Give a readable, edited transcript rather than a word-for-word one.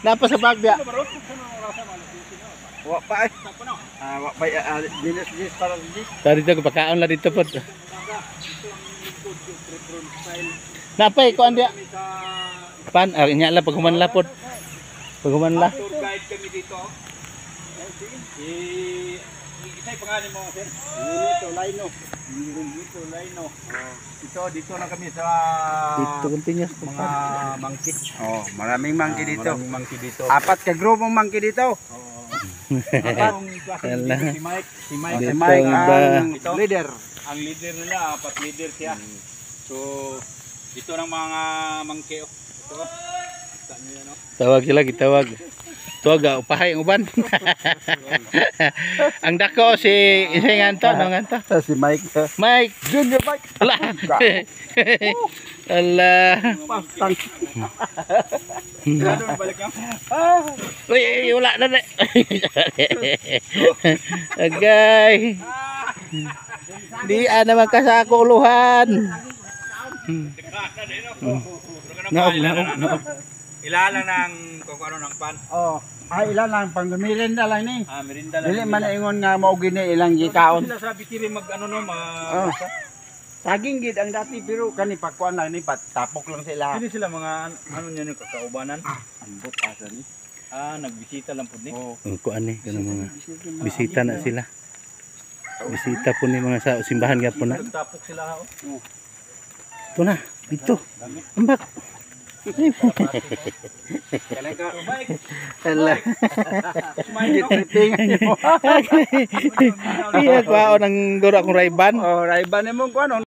Napa sa bagya. Wa pa eh. Wa pa dinis para dinis. Tari dito pagkaon la dito pod. Napay ko andia. Pan nya la paghuman la pod. Paghuman la. Tour guide kami dito. Isa'y pangalan mo, sir? Dito, Laino. Dito na kami sa Dito continuous mga monkey. Oh, maraming monkey dito. Maraming monkey dito. 4 ka grupong monkey dito. Si Mike ang leader. Ang leader nila, 4 leader siya. So, dito ng mga monkey. Ito. Tawag sila gitawag. Tuwaga upahay ang uban. Ang dako si nganto no nganto. Si Mike. Mike, Junior Mike. ala. Ala. Pastang. Uy, wala na. Agay. Di naman ka sa uluhan. Naog. Ilalang ng kung ano ng pan. Oh, ilan lang pang merinda lang ni. Merinda lang. Dili man ingon nga mao gini ilang gikaon. Sila sa bikiri mag ano no, Saging gid ang dati pero kani pakuan lang ni tapok lang sila. Sino sila mga ano niya ni kakaubanan? Ambot asa ni. Nagbisita lang pud ni. Oh, Kuan ni kanang mga bisita na sila. Bisita po ni mga sa simbahan gyapon na. Nagtapok sila ha. Ito na, dito. Ambak. Kanang ka Mike. Ala. Smile no. Iya, kuha ng dura kong Ray-Ban. oh, Ray-Ban mo kuan